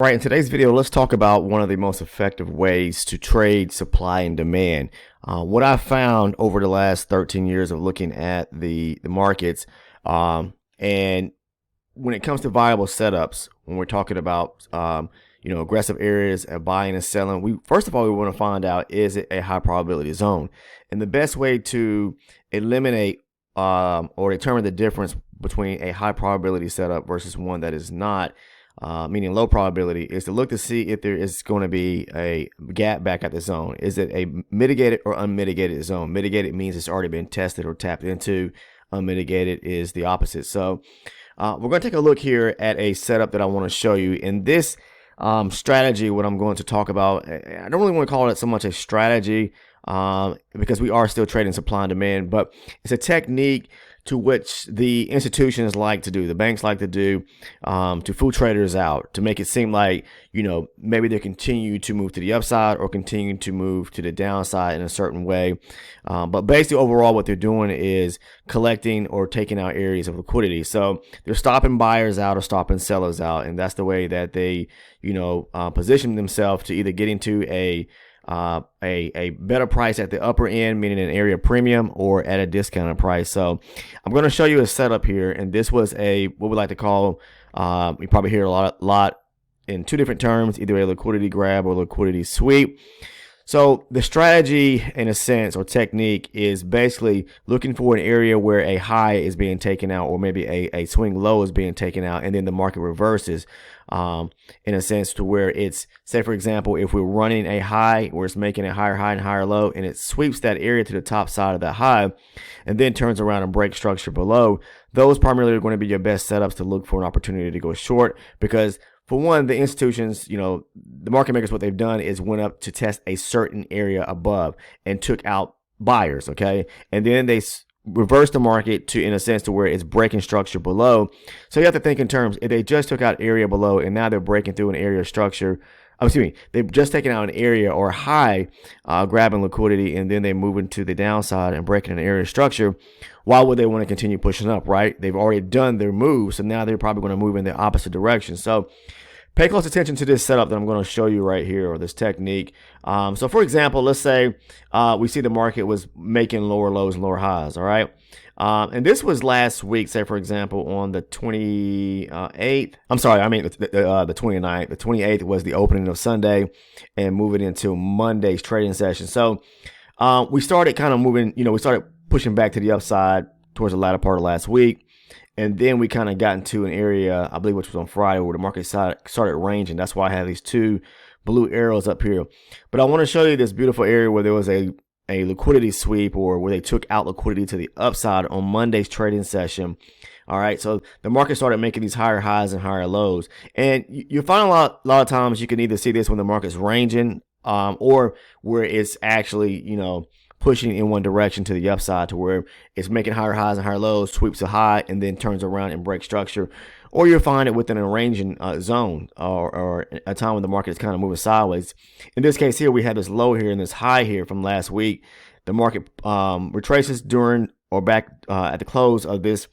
Right, in today's video, let's talk about one of the most effective ways to trade supply and demand. What I found over the last 13 years of looking at the markets, and when it comes to viable setups, when we're talking about aggressive areas of buying and selling, we first of all we want to find out, is it a high probability zone? And the best way to eliminate or determine the difference between a high probability setup versus one that is not, meaning low probability, is to look to see if there is going to be a gap back at the zone. Is it a mitigated or unmitigated zone? Mitigated means it's already been tested or tapped into. Unmitigated is the opposite. So we're going to take a look here at a setup that I want to show you. In this strategy, what I'm going to talk about, I don't really want to call it so much a strategy because we are still trading supply and demand, but it's a technique to which the institutions like to do, the banks like to do, to fool traders out, to make it seem like, maybe they continue to move to the upside or continue to move to the downside in a certain way. But basically overall what they're doing is collecting or taking out areas of liquidity. So they're stopping buyers out or stopping sellers out. And that's the way that they, position themselves to either get into a better price at the upper end, meaning an area premium, or at a discounted price. So I'm going to show you a setup here, and this was what we like to call, you probably hear a lot in two different terms, either a liquidity grab or liquidity sweep. So the strategy, in a sense, or technique, is basically looking for an area where a high is being taken out, or maybe a swing low is being taken out, and then the market reverses, in a sense, to where it's, say for example, if we're running a high where it's making a higher high and higher low, and it sweeps that area to the top side of that high and then turns around and breaks structure below, those primarily are going to be your best setups to look for an opportunity to go short. Because for one, the institutions, the market makers, what they've done is went up to test a certain area above and took out buyers, okay? And then they reverse the market to, in a sense, to where it's breaking structure below. So you have to think in terms, if they just took out area below and now they're breaking through an area of structure, they've just taken out an area or high, grabbing liquidity, and then they move into the downside and breaking an area of structure. Why would they want to continue pushing up, right? They've already done their move, so now they're probably going to move in the opposite direction. So pay close attention to this setup that I'm going to show you right here, or this technique. So for example, let's say we see the market was making lower lows and lower highs, all right? And this was last week, say for example, on the 28th. I'm sorry, I mean the 29th. The 28th was the opening of Sunday and moving into Monday's trading session. So we started kind of moving, we started pushing back to the upside towards the latter part of last week. And then we kind of got into an area, I believe, which was on Friday, where the market started ranging. That's why I have these two blue arrows up here. But I want to show you this beautiful area where there was a liquidity sweep, or where they took out liquidity to the upside on Monday's trading session. All right, so the market started making these higher highs and higher lows. And you find a lot of times you can either see this when the market's ranging, or where it's actually, pushing in one direction to the upside, to where it's making higher highs and higher lows, sweeps a high, and then turns around and breaks structure. Or you'll find it within a ranging zone, or a time when the market is kind of moving sideways. In this case here, we had this low here and this high here from last week. The market retraces during or back at the close of this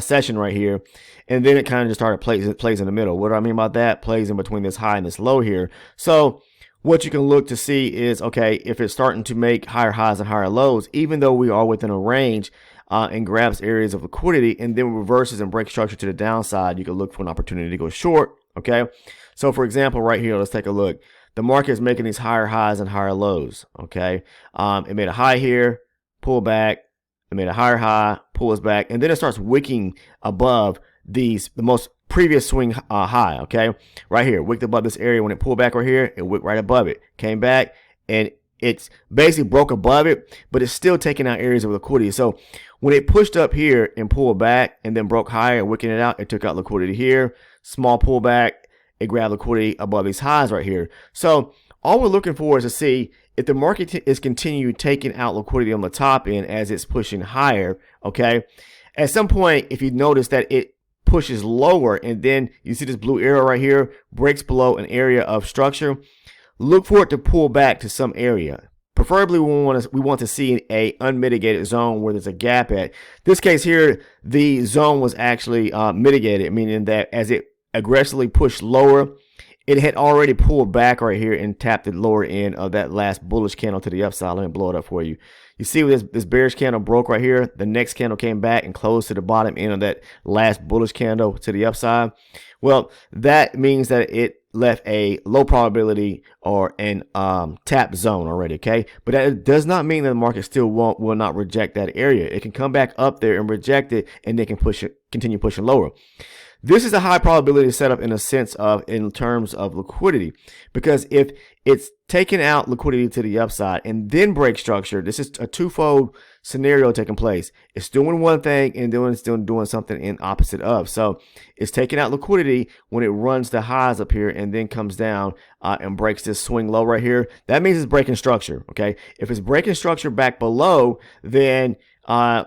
session right here, and then it kind of just started plays in the middle. What do I mean by that? Plays in between this high and this low here. So what you can look to see is, okay, if it's starting to make higher highs and higher lows, even though we are within a range, and grabs areas of liquidity and then reverses and breaks structure to the downside, you can look for an opportunity to go short, okay? So for example, right here, let's take a look. The market is making these higher highs and higher lows, okay? It made a high here, pull back. It made a higher high, pulls back, and then it starts wicking above the most previous swing high, okay? Right here, wicked above this area. When it pulled back right here, it wicked right above it, came back, and it's basically broke above it, but it's still taking out areas of liquidity. So when it pushed up here and pulled back and then broke higher, wicking it out, it took out liquidity here, small pullback, it grabbed liquidity above these highs right here. So all we're looking for is to see if the market is continuing taking out liquidity on the top end as it's pushing higher, okay? At some point, if you notice that it pushes lower and then you see this blue arrow right here, breaks below an area of structure, look for it to pull back to some area. Preferably we want to see a unmitigated zone where there's a gap at. This case here, the zone was actually mitigated, meaning that as it aggressively pushed lower, it had already pulled back right here and tapped the lower end of that last bullish candle to the upside. Let me blow it up for you. You see this bearish candle broke right here. The next candle came back and closed to the bottom end of that last bullish candle to the upside. Well, that means that it left a low probability or an tap zone already, okay? But that does not mean that the market still will not reject that area. It can come back up there and reject it, and they can continue pushing lower. This is a high probability setup in terms of liquidity, because if it's taking out liquidity to the upside and then break structure, this is a twofold scenario taking place. It's doing one thing and it's doing something in opposite of. So it's taking out liquidity when it runs the highs up here and then comes down and breaks this swing low right here. That means it's breaking structure. Okay, if it's breaking structure back below, then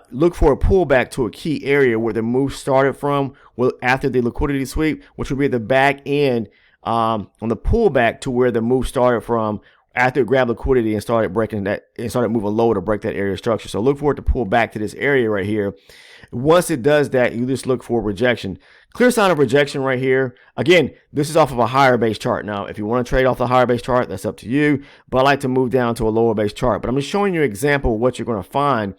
look for a pullback to a key area where the move started from after the liquidity sweep, which will be at the back end on the pullback to where the move started from after it grabbed liquidity and started breaking that and started moving lower to break that area of structure. So look for it to pull back to this area right here. Once it does that, you just look for rejection. Clear sign of rejection right here. Again, this is off of a higher base chart. Now, if you want to trade off the higher base chart, that's up to you. But I like to move down to a lower base chart. But I'm just showing you an example of what you're going to find,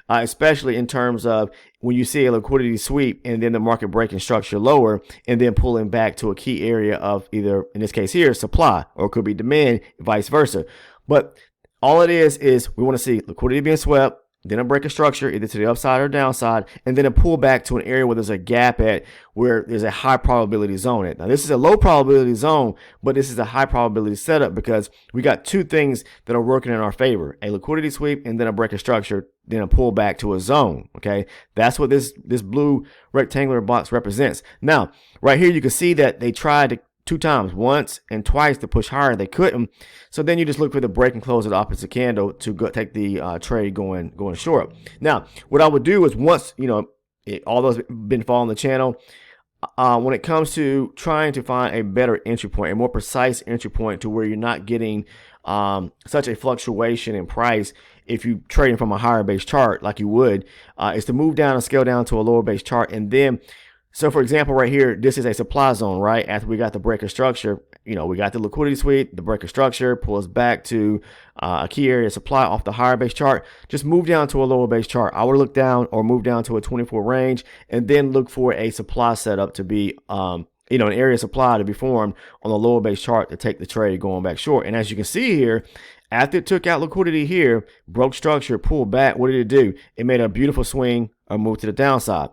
especially in terms of when you see a liquidity sweep and then the market breaking structure lower and then pulling back to a key area of either, in this case here, supply, or it could be demand, vice versa. But all it is we want to see liquidity being swept, then a break of structure either to the upside or downside, and then a pull back to an area where there's a gap at where there's a high probability zone at. Now this is a low probability zone, but this is a high probability setup because we got two things that are working in our favor: a liquidity sweep and then a break of structure, then a pull back to a zone. Okay, that's what this blue rectangular box represents. Now right here you can see that they tried to two times, once and twice, to push higher. They couldn't. So then you just look for the break and close of the opposite candle to go take the trade going short. Now, what I would do is once, all those been following the channel, when it comes to trying to find a better entry point, a more precise entry point to where you're not getting such a fluctuation in price if you trading from a higher base chart like you would, is to move down and scale down to a lower base chart. And then, so for example, right here, this is a supply zone, right? After we got the breaker structure, we got the liquidity sweep, the breaker structure pulls back to a key area of supply off the higher base chart. Just move down to a lower base chart. I would look down or move down to a 24 range and then look for a supply setup to be, an area of supply to be formed on the lower base chart to take the trade going back short. And as you can see here, after it took out liquidity here, broke structure, pulled back, what did it do? It made a beautiful swing or move to the downside.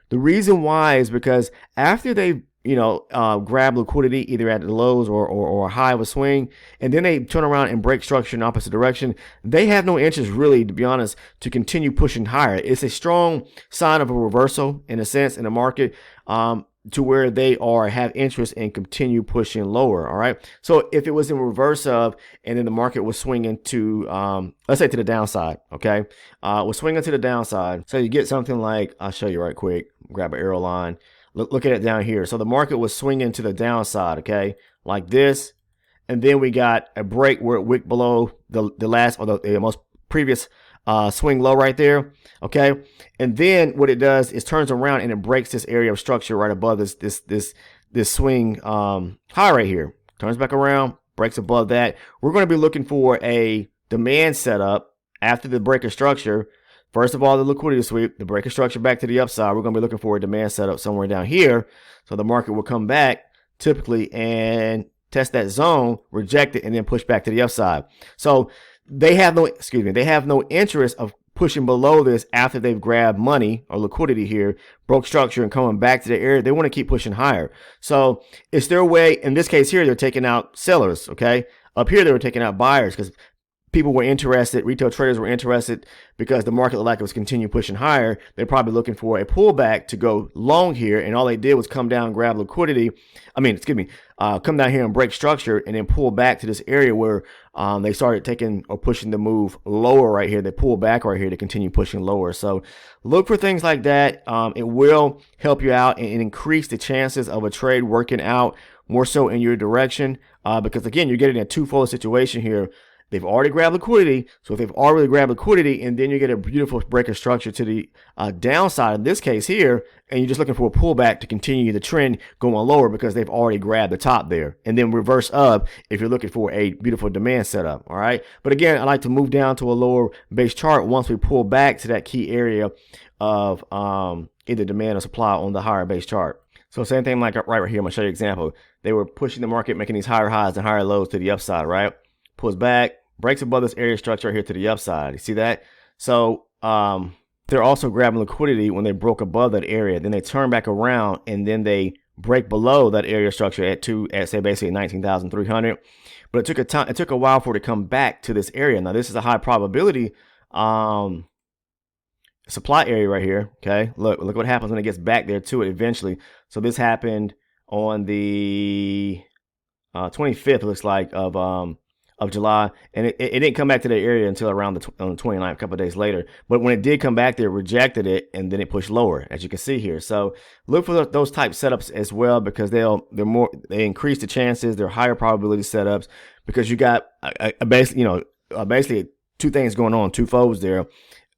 The reason why is because after they, grab liquidity either at the lows or a high of a swing, and then they turn around and break structure in the opposite direction, they have no interest really, to be honest, to continue pushing higher. It's a strong sign of a reversal in a sense in the market, to where they have interest in continue pushing lower. All right. So if it was in reverse of, and then the market was swinging to, let's say to the downside. Okay. Was swinging to the downside. So you get something like, I'll show you right quick, grab an arrow line. Look at it down here. So the market was swinging to the downside. Okay. Like this. And then we got a break where it wicked below the last or the most previous swing low right there. Okay, and then what it does is turns around and it breaks this area of structure right above this swing high right here. Turns back around, breaks above that. We're going to be looking for a demand setup after the break of structure. First of all, the liquidity sweep, the break of structure back to the upside. We're going to be looking for a demand setup somewhere down here. So the market will come back typically and test that zone, reject it, and then push back to the upside. So they have no interest of pushing below this after they've grabbed money or liquidity here, broke structure, and coming back to the area. They want to keep pushing higher. So it's their way. In this case here, they're taking out sellers. Okay, up here they were taking out buyers because people were interested, retail traders were interested because the market looked like it was continuing pushing higher. They're probably looking for a pullback to go long here, and all they did was come down, grab liquidity. Come down here and break structure and then pull back to this area where they started taking or pushing the move lower right here. They pull back right here to continue pushing lower. So look for things like that. It will help you out and increase the chances of a trade working out more so in your direction because, again, you're getting a twofold situation here. they've already grabbed liquidity. So if they've already grabbed liquidity, and then you get a beautiful break of structure to the downside in this case here, and you're just looking for a pullback to continue the trend going lower because they've already grabbed the top there. And then reverse up if you're looking for a beautiful demand setup. All right. But again, I like to move down to a lower base chart once we pull back to that key area of either demand or supply on the higher base chart. So same thing like right here. I'm gonna show you an example. They were pushing the market, making these higher highs and higher lows to the upside, right? Pulls back, breaks above this area structure right here to the upside. You see that? So they're also grabbing liquidity when they broke above that area. Then they turn back around and then they break below that area structure at say basically 19,300. But it took a while for it to come back to this area. Now this is a high probability supply area right here. Okay, look what happens when it gets back there to it eventually. So this happened on the 25th, it looks like, of July, and it didn't come back to the area until around on the 29th, a couple of days later. But when it did come back there, it rejected it, and then it pushed lower, as you can see here. So look for those type setups as well, because they increase the chances. They're higher probability setups because you got basically two things going on, two folds there.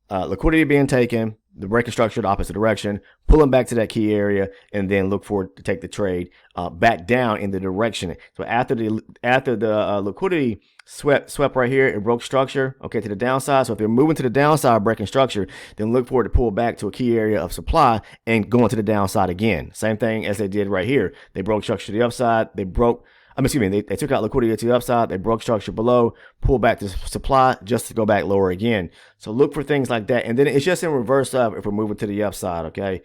Liquidity being taken, the breaking structure the opposite direction, pulling back to that key area, and then look for it to take the trade back down in the direction. So after the liquidity swept right here, it broke structure, okay, to the downside. So if they're moving to the downside, breaking structure, then look for it to pull back to a key area of supply and going to the downside again. Same thing as they did right here. They broke structure to the upside. They took out liquidity to the upside. They broke structure below, pulled back to supply just to go back lower again. So look for things like that. And then it's just in reverse up if we're moving to the upside, okay?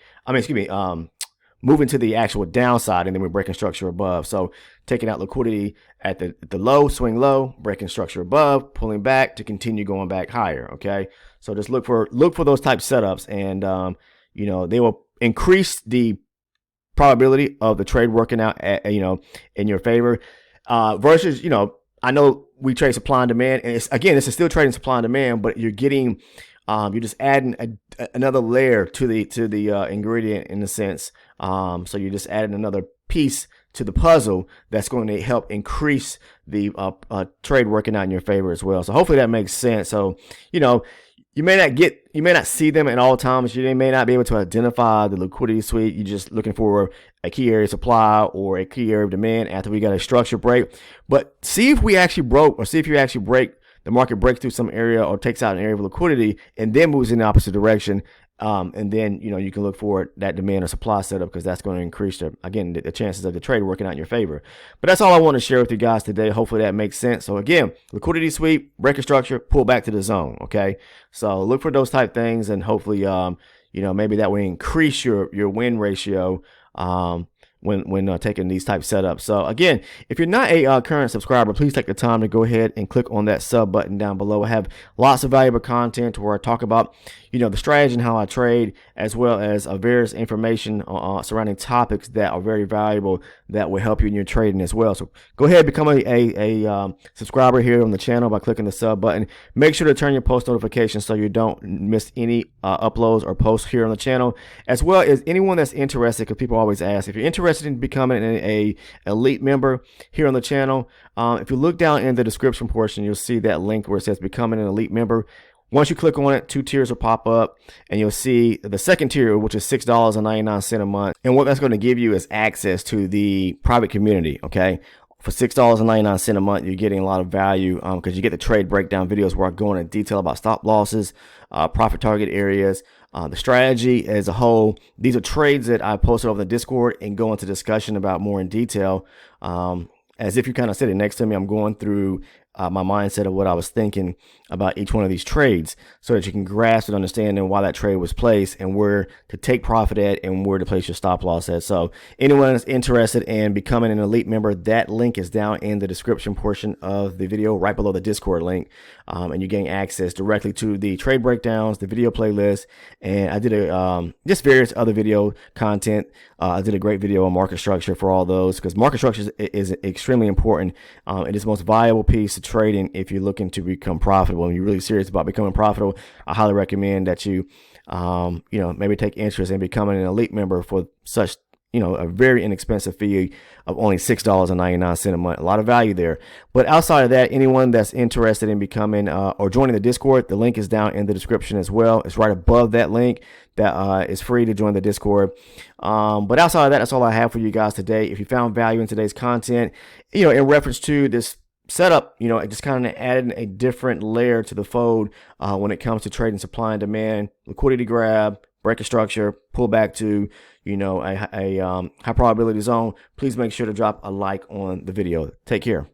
Moving to the actual downside, and then we're breaking structure above. So taking out liquidity at the low, swing low, breaking structure above, pulling back to continue going back higher, okay? So just look for those type setups, and they will increase the probability of the trade working out in your favor versus I know we trade supply and demand, and it's still trading supply and demand, but you're getting you're just adding another layer to the ingredient in a sense. So you're just adding another piece to the puzzle that's going to help increase the trade working out in your favor as well. So hopefully that makes sense. So you may not see them at all times. You may not be able to identify the liquidity sweep. You're just looking for a key area of supply or a key area of demand after we got a structure break. But see if we actually broke, or see if you actually break, the market breaks through some area or takes out an area of liquidity and then moves in the opposite direction. And then, you can look for that demand or supply setup, because that's going to increase the chances of the trade working out in your favor. But that's all I want to share with you guys today. Hopefully that makes sense. So again, liquidity sweep, breaking structure, pull back to the zone. Okay. So look for those type things, and hopefully, maybe that will increase your win ratio, when taking these type setups. So again, if you're not a current subscriber, please take the time to go ahead and click on that sub button down below. I have lots of valuable content where I talk about the strategy and how I trade, as well as various information surrounding topics that are very valuable that will help you in your trading as well. So go ahead, become a subscriber here on the channel by clicking the sub button. Make sure to turn your post notifications so you don't miss any uploads or posts here on the channel, as well as anyone that's interested, because people always ask if you're interested in becoming a elite member here on the channel. If you look down in the description portion, you'll see that link where it says becoming an elite member. Once you click on it, 2 tiers will pop up, and you'll see the second tier, which is $6.99 a month. And what that's going to give you is access to the private community. Okay. For $6.99 a month, you're getting a lot of value because you get the trade breakdown videos where I go into detail about stop losses, profit target areas, the strategy as a whole. These are trades that I posted over the Discord and go into discussion about more in detail. As if you're kind of sitting next to me, I'm going through my mindset of what I was thinking about each one of these trades, so that you can grasp and understand why that trade was placed and where to take profit at and where to place your stop loss at. So anyone that's interested in becoming an elite member, that link is down in the description portion of the video, right below the Discord link. And you're getting access directly to the trade breakdowns, the video playlist, and I did just various other video content. I did a great video on market structure for all those, because market structure is extremely important. It is the most valuable piece of trading if you're looking to become profitable and you're really serious about becoming profitable. I highly recommend that you maybe take interest in becoming an elite member for such a very inexpensive fee of only $6.99 a month. A lot of value there. But outside of that, anyone that's interested in becoming or joining the Discord, the link is down in the description as well. It's right above that link that is free to join the Discord. But outside of that, that's all I have for you guys today. If you found value in today's content, in reference to this setup, it just kind of added a different layer to the fold when it comes to trading supply and demand, liquidity grab, break a structure, pull back to, a high probability zone. Please make sure to drop a like on the video. Take care.